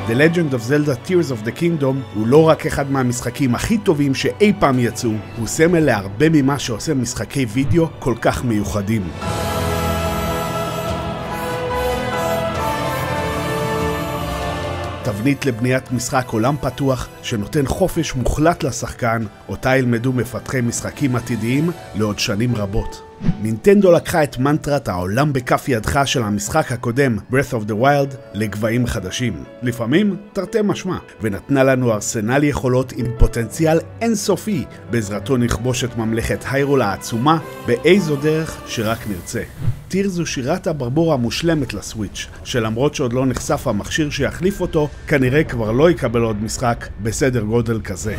The Legend of Zelda Tears of the Kingdom הוא לא רק אחד מהמשחקים הכי טובים שאי פעם יצאו, הוא סמל להרבה ממה שעושה משחקי וידאו כל כך מיוחדים. תבנית לבניית משחק עולם פתוח שנותן חופש מוחלט לשחקן, אותה ילמדו מפתחי משחקים עתידיים לעוד שנים רבות. נינטנדו לקחה את מנטרת העולם בכף ידך של המשחק הקודם, Breath of the Wild, לגבהים חדשים. לפעמים תרתי משמע, ונתנה לנו ארסנל יכולות עם פוטנציאל אינסופי, בעזרתו נכבוש את ממלכת היירול העצומה באיזו דרך שרק נרצה. טיר זו שירת הברבור המושלמת לסוויץ', שלמרות שעוד לא נחשף המכשיר שיחליף אותו, כנראה כבר לא יקבל עוד משחק בסדר גודל כזה.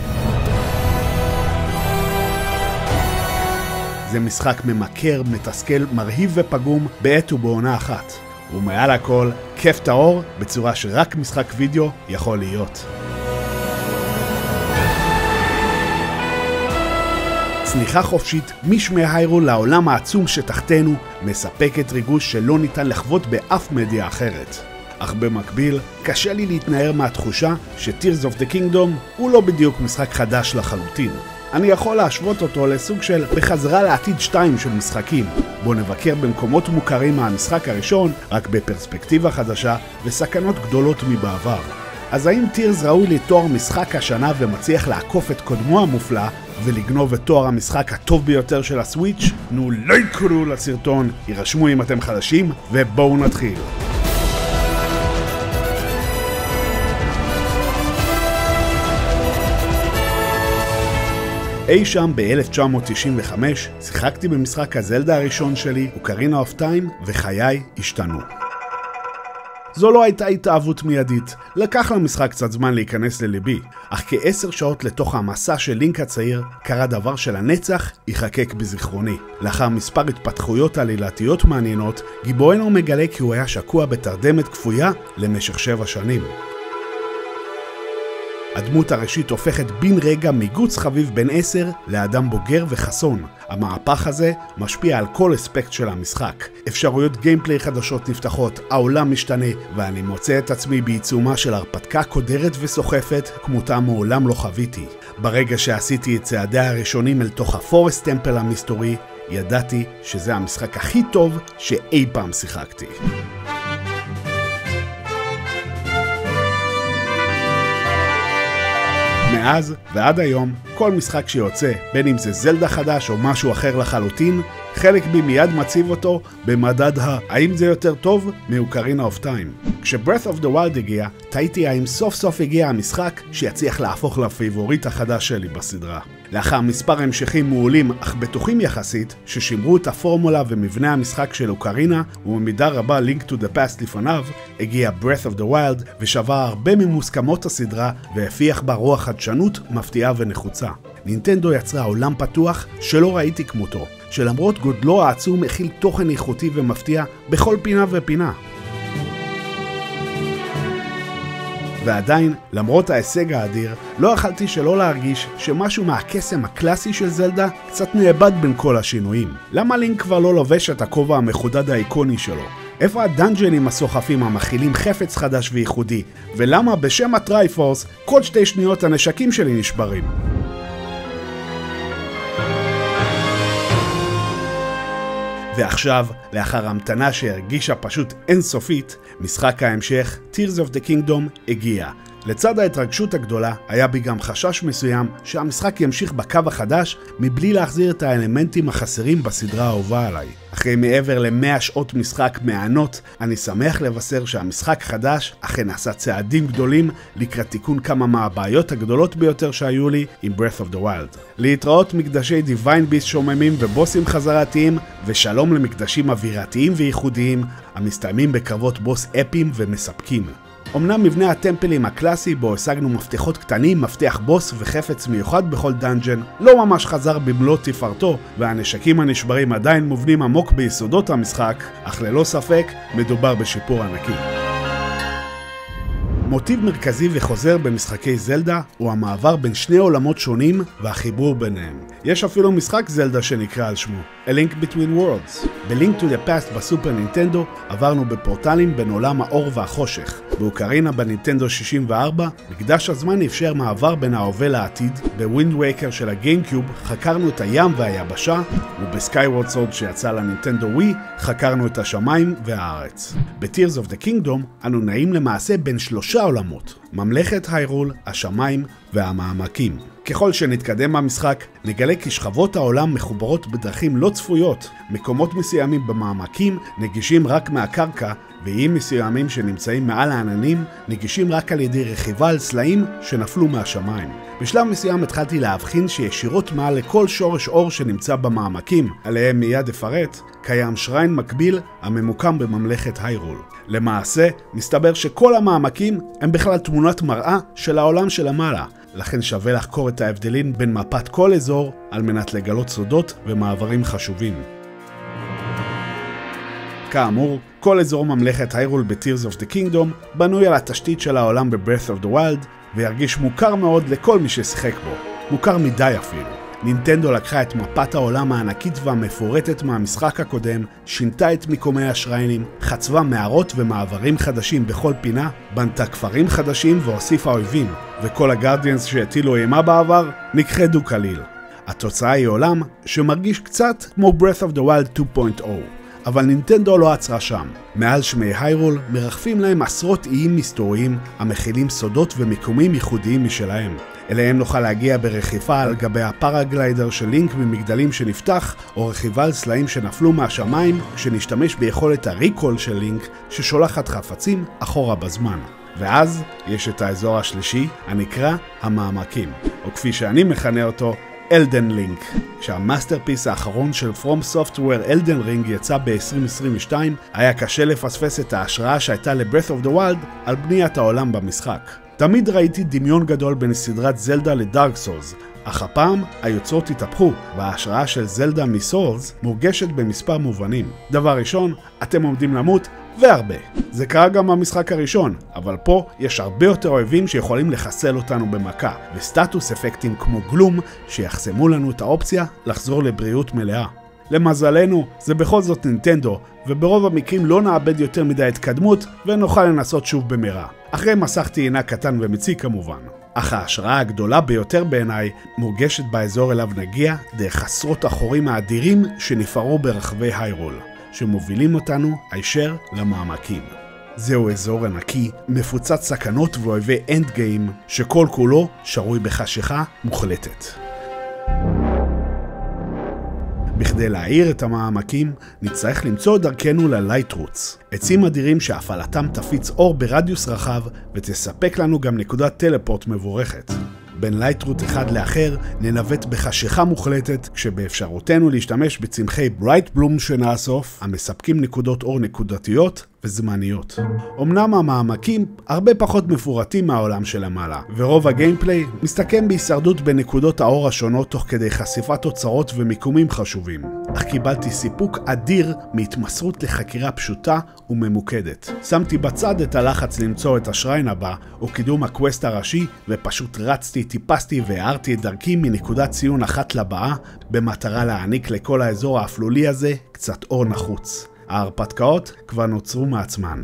זה משחק ממכר, מתסכל, מרהיב ופגום בעת ובעונה אחת. ומעל הכל, כיף טהור בצורה שרק משחק וידאו יכול להיות. צניחה חופשית משמי היירול לעולם העצום שתחתנו מספקת ריגוש שלא ניתן לחוות באף מדיה אחרת. אך במקביל, קשה לי להתנער מהתחושה ש-Tears of the Kingdom הוא לא בדיוק משחק חדש לחלוטין. אני יכול להשוות אותו לסוג של בחזרה לעתיד 2 של משחקים, בו נבקר במקומות מוכרים מהמשחק הראשון, רק בפרספקטיבה חדשה וסכנות גדולות מבעבר. אז האם Tears ראוי לתואר משחק השנה ומצליח לעקוף את קודמו המופלא ולגנוב את תואר המשחק הטוב ביותר של הסוויץ'? נו לייקרו לסרטון, יירשמו אם אתם חדשים ובואו נתחיל. אי שם ב-1995 שיחקתי במשחק הזלדה הראשון שלי, אוקרינה אוף טיים, וחיי השתנו. זו לא הייתה התאהבות מיידית, לקח למשחק קצת זמן להיכנס לליבי, אך כ10 שעות לתוך המסע של לינק הצעיר, קרה דבר שלנצח ייחקק בזיכרוני. לאחר מספר התפתחויות עלילתיות מעניינות, גיבורנו מגלה כי הוא היה שקוע בתרדמת כפויה למשך 7 שנים. הדמות הראשית הופכת בין רגע מגוץ חביב בן 10 לאדם בוגר וחסון. המהפך הזה משפיע על כל אספקט של המשחק. אפשרויות גיימפליי חדשות נפתחות, העולם משתנה, ואני מוצא את עצמי בעיצומה של הרפתקה קודרת וסוחפת כמותה מעולם לא חוויתי. ברגע שעשיתי את צעדי הראשונים אל תוך הפורסט טמפל המסתורי, ידעתי שזה המשחק הכי טוב שאי פעם שיחקתי. מאז ועד היום, כל משחק שיוצא, בין אם זה זלדה חדש או משהו אחר לחלוטין, חלק בי מיד מציב אותו במדד האם זה יותר טוב מאוקרינה אוף טיים. כשברת' אוף דה ווילד הגיע, תהיתי האם סוף סוף הגיע המשחק שיצליח להפוך לפייבוריט החדש שלי בסדרה. לאחר מספר המשכים מעולים אך בטוחים יחסית, ששימרו את הפורמולה ומבנה המשחק של אוקרינה, ובמידה רבה Link to the Past לפניו, הגיע Breath of the Wild ושבר הרבה ממוסכמות הסדרה והפיח בה רוח חדשנות מפתיעה ונחוצה. נינטנדו יצרה עולם פתוח שלא ראיתי כמותו, שלמרות גודלו העצום מכיל תוכן איכותי ומפתיע בכל פינה ופינה. ועדיין, למרות ההישג האדיר, לא יכלתי שלא להרגיש שמשהו מהקסם הקלאסי של זלדה קצת נאבד בין כל השינויים. למה לינק כבר לא לובש את הכובע המחודד האיקוני שלו? איפה הדאנג'נים הסוחפים המכילים חפץ חדש וייחודי? ולמה בשם הטרייפורס כל 2 שניות הנשקים שלי נשברים? ועכשיו, לאחר המתנה שהרגישה פשוט אינסופית, משחק ההמשך, Tears of the Kingdom, הגיע. לצד ההתרגשות הגדולה, היה בי גם חשש מסוים שהמשחק ימשיך בקו החדש מבלי להחזיר את האלמנטים החסרים בסדרה האהובה עליי. אחרי מעבר ל100 שעות משחק מענות, אני שמח לבשר שהמשחק חדש אכן עשה צעדים גדולים לקראת תיקון כמה מהבעיות הגדולות ביותר שהיו לי עם Breath of the Wild. להתראות מקדשי Divine Beast שוממים ובוסים חזרתיים, ושלום למקדשים אווירתיים וייחודיים המסתיימים בקרבות בוס אפיים ומספקים. אמנם מבנה הטמפלים הקלאסי בו השגנו מפתחות קטנים, מפתח בוס וחפץ מיוחד בכל דאנג'ן לא ממש חזר במלוא תפארתו, והנשקים הנשברים עדיין מובנים עמוק ביסודות המשחק, אך ללא ספק מדובר בשיפור ענקי. מוטיב מרכזי וחוזר במשחקי זלדה הוא המעבר בין 2 עולמות שונים והחיבור ביניהם. יש אפילו משחק זלדה שנקרא על שמו, A Link Between Worlds. ב-Link to the Past בסופר נינטנדו עברנו בפורטלים בין עולם האור והחושך. באוקרינה בנינטנדו 64, מקדש הזמן אפשר מעבר בין ההווה לעתיד, בווינד וייקר של הגיימקיוב חקרנו את הים והיבשה, ובסקייוורד סורד שיצא לנינטנדו ווי חקרנו את השמיים והארץ. ב-Tears of the Kingdom אנו נעים למעשה בין 3 עולמות, ממלכת היירול, השמיים והמעמקים. ככל שנתקדם במשחק, נגלה כי שכבות העולם מחוברות בדרכים לא צפויות. מקומות מסוימים במעמקים נגישים רק מהקרקע, ואיים מסוימים שנמצאים מעל העננים נגישים רק על ידי רכיבה על סלעים שנפלו מהשמיים. בשלב מסוים התחלתי להבחין שישירות מעל לכל שורש אור שנמצא במעמקים, עליהם מיד אפרט, קיים שריין מקביל הממוקם בממלכת היירול. למעשה, מסתבר שכל המעמקים הם בכלל תמונת מראה של העולם שלמעלה. לכן שווה לחקור את ההבדלים בין מפת כל אזור על מנת לגלות סודות ומעברים חשובים. כאמור, כל אזור ממלכת היירול ב-Tears of the Kingdom בנוי על התשתית של העולם ב-Breath of the Wild וירגיש מוכר מאוד לכל מי ששיחק בו. מוכר מדי אפילו. נינטנדו לקחה את מפת העולם הענקית והמפורטת מהמשחק הקודם, שינתה את מיקומי השריינים, חצבה מערות ומעברים חדשים בכל פינה, בנתה כפרים חדשים והוסיפה אויבים, וכל הגארדיאנס שהטילו אימה בעבר נכחדו כליל. התוצאה היא עולם שמרגיש קצת כמו Breath of the Wild 2.0. אבל נינטנדו לא עצרה שם. מעל שמי היירול מרחפים להם עשרות איים מסתוריים המכילים סודות ומיקומים ייחודיים משלהם. אליהם נוכל להגיע ברכיבה על גבי הפאראגליידר של לינק ממגדלים שנפתח, או רכיבה על סלעים שנפלו מהשמיים, כשנשתמש ביכולת הריקול של לינק ששולחת חפצים אחורה בזמן. ואז יש את האזור השלישי הנקרא המעמקים, או כפי שאני מכנה אותו, אלדן לינק. כשהמאסטרפיס האחרון של From Software אלדן רינג יצא ב-2022, היה קשה לפספס את ההשראה שהייתה ל-Breath of the Wild על בניית העולם במשחק. תמיד ראיתי דמיון גדול בין סדרת זלדה לדארק סולס, אך הפעם היוצרות התהפכו, וההשראה של זלדה מסולס מורגשת במספר מובנים. דבר ראשון, אתם עומדים למות והרבה. זה קרה גם במשחק הראשון, אבל פה יש הרבה יותר אויבים שיכולים לחסל אותנו במכה, וסטטוס אפקטים כמו גלום שיחסמו לנו את האופציה לחזור לבריאות מלאה. למזלנו, זה בכל זאת נינטנדו, וברוב המקרים לא נאבד יותר מדי התקדמות ונוכל לנסות שוב במהרה. אחרי מסך טעינה קטן ומציק כמובן. אך ההשראה הגדולה ביותר בעיניי מורגשת באזור אליו נגיע דרך עשרות החורים האדירים שנפערו ברחבי היירול, שמובילים אותנו הישר למעמקים. זהו אזור ענקי, מפוצץ סכנות ואויבי אנד גיים, שכל כולו שרוי בחשיכה מוחלטת. בכדי להאיר את המעמקים, נצטרך למצוא את דרכנו ללייט רוטס, עצים אדירים שהפעלתם תפיץ אור ברדיוס רחב ותספק לנו גם נקודת טלפורט מבורכת. בין לייט רוט אחד לאחר ננווט בחשיכה מוחלטת, כשבאפשרותנו להשתמש בצמחי ברייט בלום שנאסוף, המספקים נקודות אור נקודתיות וזמניות. אמנם המעמקים הרבה פחות מפורטים מהעולם שלמעלה, ורוב הגיימפליי מסתכם בהישרדות בנקודות האור השונות תוך כדי חשיפת תוצאות ומיקומים חשובים. אך קיבלתי סיפוק אדיר מהתמסרות לחקירה פשוטה וממוקדת. שמתי בצד את הלחץ למצוא את השריין הבא, או קידום הקווסט הראשי, ופשוט רצתי, טיפסתי והארתי את דרכי מנקודת ציון אחת לבאה, במטרה להעניק לכל האזור האפלולי הזה קצת אור נחוץ. ההרפתקאות כבר נוצרו מעצמן.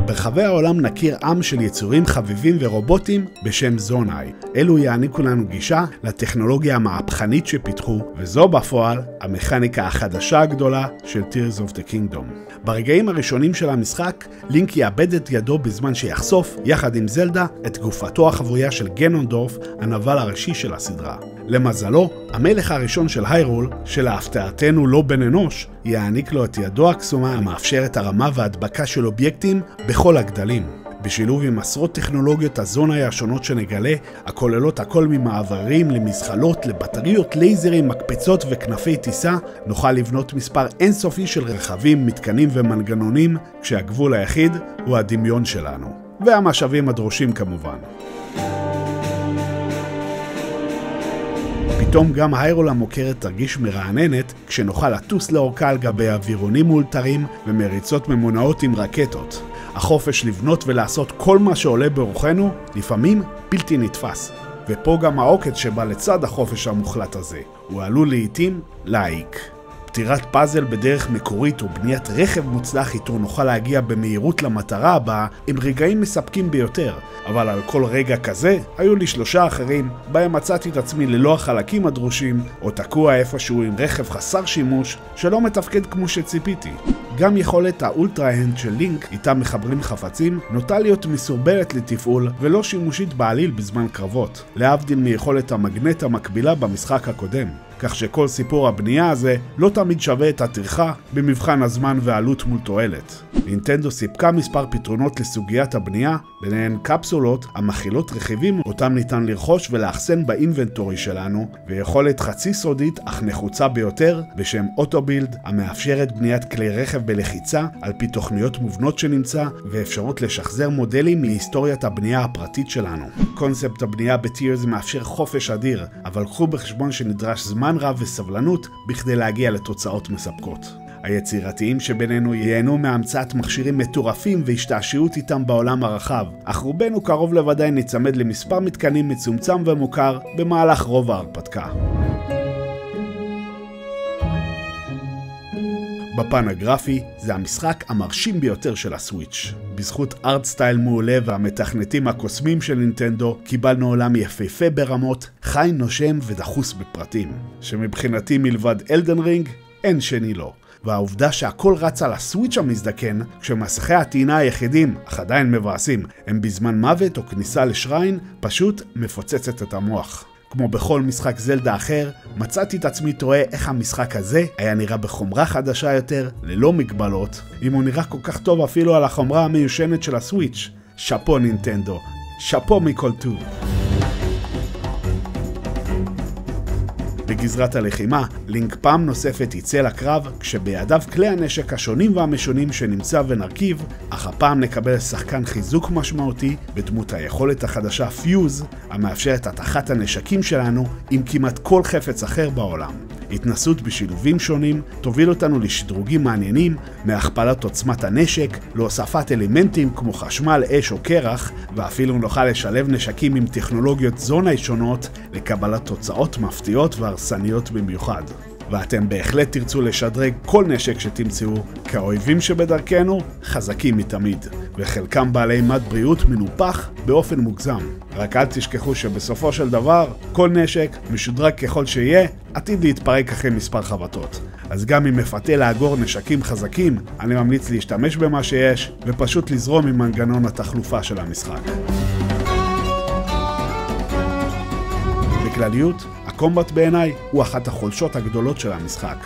ברחבי העולם נכיר עם של יצורים חביבים ורובוטים בשם זונאי. אלו יעניקו לנו גישה לטכנולוגיה המהפכנית שפיתחו, וזו בפועל המכניקה החדשה הגדולה של Tears of the Kingdom. ברגעים הראשונים של המשחק, לינק יאבד את ידו בזמן שיחשוף, יחד עם זלדה, את גופתו החבויה של גנונדורף, הנבל הראשי של הסדרה. למזלו, המלך הראשון של היירול, שלהפתעתנו לא בן אנוש, יעניק לו את ידו הקסומה המאפשרת הרמה והדבקה של אובייקטים בכל הגדלים. בשילוב עם עשרות טכנולוגיות הזונאי השונות שנגלה, הכוללות הכל ממעברים למזחלות, לבטריות, לייזרים, מקפצות וכנפי טיסה, נוכל לבנות מספר אינסופי של רכבים, מתקנים ומנגנונים, כשהגבול היחיד הוא הדמיון שלנו. והמשאבים הדרושים כמובן. פתאום גם היירול המוכרת תרגיש מרעננת כשנוכל לטוס לאורכה על גבי אווירונים מאולתרים ומריצות ממונעות עם רקטות. החופש לבנות ולעשות כל מה שעולה ברוחנו לפעמים בלתי נתפס. ופה גם העוקץ שבא לצד החופש המוחלט הזה. הוא עלול לעתים להעיק. פתירת פאזל בדרך מקורית או בניית רכב מוצלח איתו נוכל להגיע במהירות למטרה הבאה עם רגעים מספקים ביותר, אבל על כל רגע כזה היו לי 3 אחרים בהם מצאתי את עצמי ללא החלקים הדרושים או תקוע איפשהו עם רכב חסר שימוש שלא מתפקד כמו שציפיתי. גם יכולת האולטרה-הנד של לינק איתה מחברים חפצים נוטה להיות מסורבלת לתפעול ולא שימושית בעליל בזמן קרבות, להבדיל מיכולת המגנט המקבילה במשחק הקודם. כך שכל סיפור הבנייה הזה לא תמיד שווה את הטרחה במבחן הזמן והעלות מול תועלת. נינטנדו סיפקה מספר פתרונות לסוגיית הבנייה, ביניהן קפסולות המכילות רכיבים אותם ניתן לרכוש ולאחסן באינבנטורי שלנו, ויכולת חצי סודית אך נחוצה ביותר בשם אוטובילד המאפשרת בניית כלי רכב בלחיצה על פי תוכניות מובנות שנמצא, ואפשרות לשחזר מודלים מהיסטוריית הבנייה הפרטית שלנו. קונספט הבנייה בטירס מאפשר חופש אדיר, אבל קחו בחשבון שנדרש זמן רב וסבלנות בכדי להגיע לתוצאות מספקות. היצירתיים שבינינו ייהנו מהמצאת מכשירים מטורפים והשתעשעות איתם בעולם הרחב, אך רובנו קרוב לוודאי נצמד למספר מתקנים מצומצם ומוכר במהלך רוב ההרפתקה. בפן הגרפי זה המשחק המרשים ביותר של הסוויץ'. בזכות ארט סטייל מעולה והמתכנתים הקוסמים של נינטנדו קיבלנו עולם יפהפה ברמות, חי נושם ודחוס בפרטים, שמבחינתי מלבד אלדן רינג אין שני לו. והעובדה שהכל רץ על הסוויץ' המזדקן, כשמסכי הטעינה היחידים, אך עדיין מבאסים, הם בזמן מוות או כניסה לשריין, פשוט מפוצצת את המוח. כמו בכל משחק זלדה אחר, מצאתי את עצמי תוהה איך המשחק הזה היה נראה בחומרה חדשה יותר, ללא מגבלות, אם הוא נראה כל כך טוב אפילו על החומרה המיושנת של הסוויץ'. שפו נינטנדו, שפו מכל טוב. בגזרת הלחימה, לינק פעם נוספת יצא לקרב כשבידיו כלי הנשק השונים והמשונים שנמצא ונרכיב, אך הפעם נקבל שחקן חיזוק משמעותי בדמות היכולת החדשה פיוז, המאפשרת התחת הנשקים שלנו עם כמעט כל חפץ אחר בעולם. התנסות בשילובים שונים תוביל אותנו לשדרוגים מעניינים, מהכפלת עוצמת הנשק, להוספת אלמנטים כמו חשמל, אש או קרח, ואפילו נוכל לשלב נשקים עם טכנולוגיות זונה שונות לקבלת תוצאות מפתיעות והרסניות במיוחד. ואתם בהחלט תרצו לשדרג כל נשק שתמצאו, כי האויבים שבדרכנו חזקים מתמיד, וחלקם בעלי מד בריאות מנופח באופן מוגזם. רק אל תשכחו שבסופו של דבר, כל נשק, משודרג ככל שיהיה, עתיד להתפרק אחרי מספר חבטות. אז גם אם מפתה לאגור נשקים חזקים, אני ממליץ להשתמש במה שיש, ופשוט לזרום עם מנגנון התחלופה של המשחק. בכלליות, הקומבט בעיניי הוא אחת החולשות הגדולות של המשחק.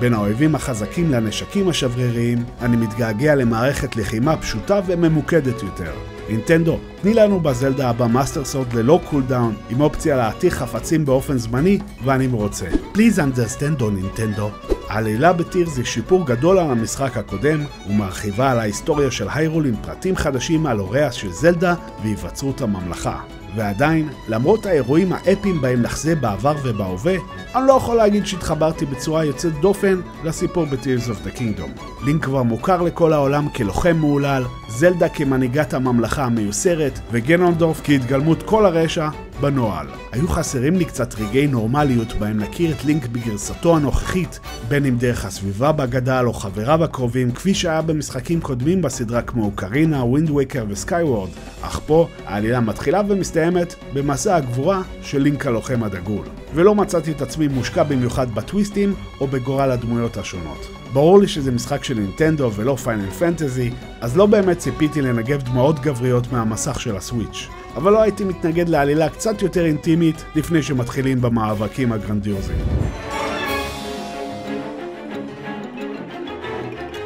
בין האויבים החזקים לנשקים השבריריים, אני מתגעגע למערכת לחימה פשוטה וממוקדת יותר. נינטנדו, תני לנו בזלדה הבא מאסטר סורד ללא קולדאון, עם אופציה להתיך חפצים באופן זמני, ואני מרוצה. Please understand, נינטנדו. העלילה בטירס זה שיפור גדול על המשחק הקודם, ומרחיבה על ההיסטוריה של היירול עם פרטים חדשים על הוריה של זלדה והיווצרות הממלכה. ועדיין, למרות האירועים האפיים בהם נחזה בעבר ובהווה, אני לא יכול להגיד שהתחברתי בצורה יוצאת דופן לסיפור ב-Tears of the Kingdom. לינק כבר מוכר לכל העולם כלוחם מעולל, זלדה כמנהיגת הממלכה המיוסרת, וגנונדורף כהתגלמות כל הרשע בנועל. היו חסרים לי קצת רגעי נורמליות בהם להכיר את לינק בגרסתו הנוכחית, בין אם דרך הסביבה בגדל או חבריו הקרובים, כפי שהיה במשחקים קודמים בסדרה כמו אוקרינה, ווינד וייקר וסקייוורד, אך פה העלילה מתחילה ומסתיימת במסע הגבורה של לינק הלוחם הדגול. ולא מצאתי את עצמי מושקע במיוחד בטוויסטים או בגורל הדמויות השונות. ברור לי שזה משחק של נינטנדו ולא פיינל פנטזי, אז לא באמת ציפיתי לנגב דמעות גבריות מהמסך של הסוויץ'. אבל לא הייתי מתנגד לעלילה קצת יותר אינטימית לפני שמתחילים במאבקים הגרנדיוזיים.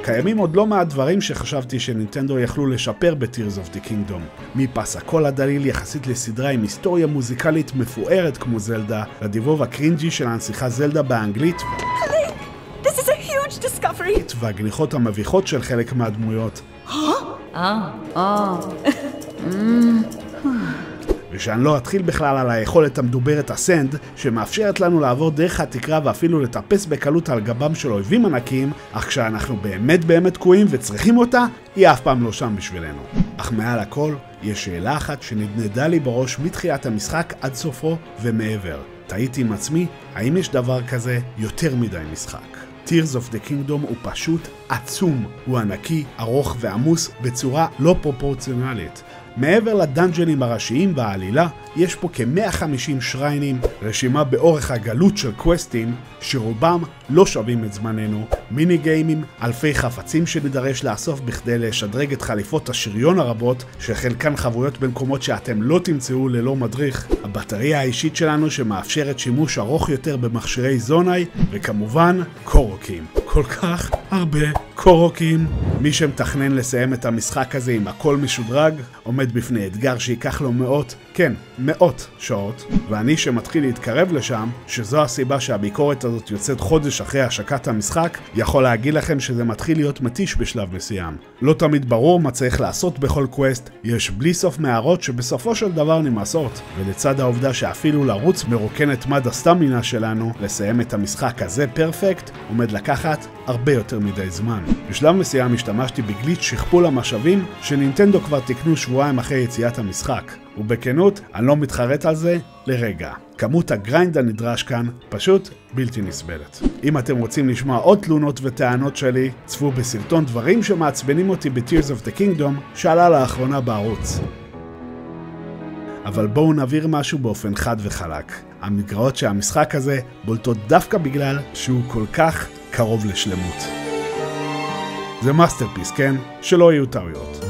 קיימים עוד לא מעט דברים שחשבתי שנינטנדו יכלו לשפר ב-Tears of the Kingdom. מפס הקול הדליל יחסית לסדרה עם היסטוריה מוזיקלית מפוארת כמו זלדה, לדיבוב הקרינג'י של הנסיכה זלדה באנגלית, והגניחות המביכות של חלק מהדמויות. ושאני לא אתחיל בכלל על היכולת המדוברת הסנד, שמאפשרת לנו לעבור דרך התקרה ואפילו לטפס בקלות על גבם של אויבים ענקיים, אך כשאנחנו באמת תקועים וצריכים אותה, היא אף פעם לא שם בשבילנו. אך מעל הכל, יש שאלה אחת שנדנדה לי בראש מתחילת המשחק עד סופו ומעבר. תהיתי עם עצמי, האם יש דבר כזה יותר מדי משחק? Tears of the Kingdom הוא פשוט עצום, הוא ענקי, ארוך ועמוס בצורה לא פרופורציונלית. מעבר לדאנג'נים הראשיים והעלילה, יש פה כ-150 שריינים, רשימה באורך הגלות של קווסטים, שרובם לא שווים את זמננו, מיני גיימים, אלפי חפצים שנדרש לאסוף בכדי לשדרג את חליפות השריון הרבות, שחלקן חבויות במקומות שאתם לא תמצאו ללא מדריך, הבטריה האישית שלנו שמאפשרת שימוש ארוך יותר במכשירי זונאי, וכמובן קורוקים. כל כך הרבה קורוקים. מי שמתכנן לסיים את המשחק הזה עם הכל משודרג, עומד בפני אתגר שיקח לו מאות שעות, ואני שמתחיל להתקרב לשם, שזו הסיבה שהביקורת הזאת יוצאת חודש אחרי השקת המשחק, יכול להגיד לכם שזה מתחיל להיות מתיש בשלב מסוים. לא תמיד ברור מה צריך לעשות בכל קווסט, יש בלי סוף מערות שבסופו של דבר נמאסות, ולצד העובדה שאפילו לרוץ מרוקן את מד הסטמינה שלנו, לסיים את המשחק הזה פרפקט, עומד לקחת הרבה יותר מדי זמן. בשלב מסוים השתמשתי בגליץ' שכפול המשאבים שנינטנדו כבר תקנו שבועיים אחרי יציאת המשחק. ובכנות, אני לא מתחרט על זה לרגע. כמות הגריינד הנדרש כאן פשוט בלתי נסבלת. אם אתם רוצים לשמוע עוד תלונות וטענות שלי, צפו בסרטון דברים שמעצבנים אותי ב-Tears of the Kingdom שעלה לאחרונה בערוץ. אבל בואו נעביר משהו באופן חד וחלק. המגרעות שהמשחק הזה בולטות דווקא בגלל שהוא כל כך קרוב לשלמות. זה מאסטרפיס, כן? שלא יהיו טעויות.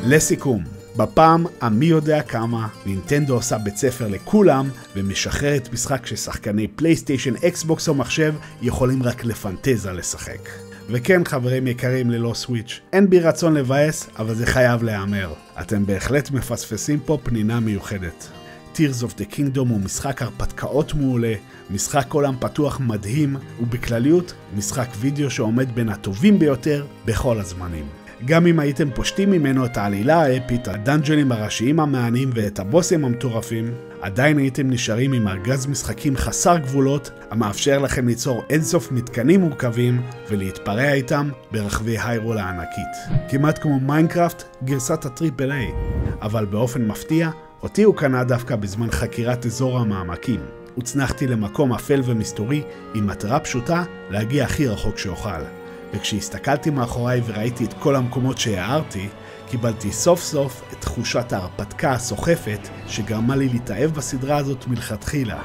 לסיכום, בפעם המי יודע כמה, נינטנדו עושה בית ספר לכולם ומשחררת משחק ששחקני פלייסטיישן, אקסבוקס או מחשב יכולים רק לפנטזה לשחק. וכן חברים יקרים ללא סוויץ', אין בי רצון לבאס, אבל זה חייב להיאמר. אתם בהחלט מפספסים פה פנינה מיוחדת. Tears of the Kingdom הוא משחק הרפתקאות מעולה, משחק עולם פתוח מדהים, ובכלליות משחק וידאו שעומד בין הטובים ביותר בכל הזמנים. גם אם הייתם פושטים ממנו את העלילה האפית, הדאנג'נים הראשיים המעניינים ואת הבוסים המטורפים, עדיין הייתם נשארים עם ארגז משחקים חסר גבולות, המאפשר לכם ליצור אינסוף מתקנים מורכבים ולהתפרע איתם ברחבי היירול הענקית. כמעט כמו מיינקראפט גרסת הטריפל איי, אבל באופן מפתיע, אותי הוא קנה דווקא בזמן חקירת אזור המעמקים. הוצנחתי למקום אפל ומסתורי עם מטרה פשוטה להגיע הכי רחוק שאוכל. וכשהסתכלתי מאחוריי וראיתי את כל המקומות שהערתי, קיבלתי סוף סוף את תחושת ההרפתקה הסוחפת שגרמה לי להתאהב בסדרה הזאת מלכתחילה.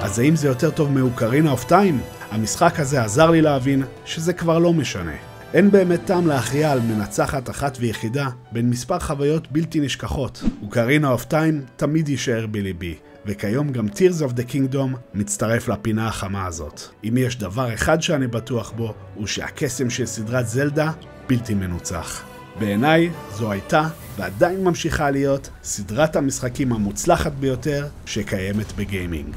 אז האם זה יותר טוב מאוקרינה אוף טיים? המשחק הזה עזר לי להבין שזה כבר לא משנה. אין באמת טעם להכריע על מנצחת אחת ויחידה בין מספר חוויות בלתי נשכחות. אוקרינה אוף טיים תמיד יישאר בליבי, וכיום גם Tears of the Kingdom מצטרף לפינה החמה הזאת. אם יש דבר אחד שאני בטוח בו, הוא שהקסם של סדרת זלדה בלתי מנוצח. בעיניי זו הייתה ועדיין ממשיכה להיות סדרת המשחקים המוצלחת ביותר שקיימת בגיימינג.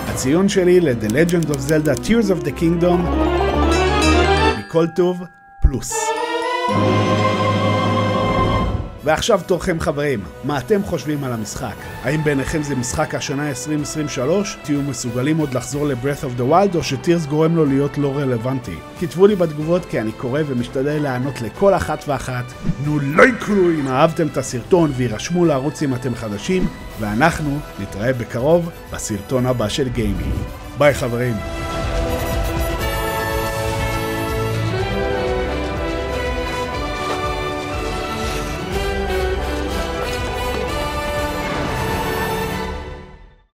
הציון שלי ל-The Legend of Zelda Tears of the Kingdom מכל טוב פלוס. ועכשיו תורכם חברים, מה אתם חושבים על המשחק? האם בעיניכם זה משחק השנה 2023? תהיו מסוגלים עוד לחזור ל-Breath of the Wild או שטירס גורם לו להיות לא רלוונטי? כתבו לי בתגובות כי אני קורא ומשתדל לענות לכל אחת ואחת. תנו לייקו אם אהבתם את הסרטון וירשמו לערוץ אם אתם חדשים, ואנחנו נתראה בקרוב בסרטון הבא של גיימינג. ביי חברים.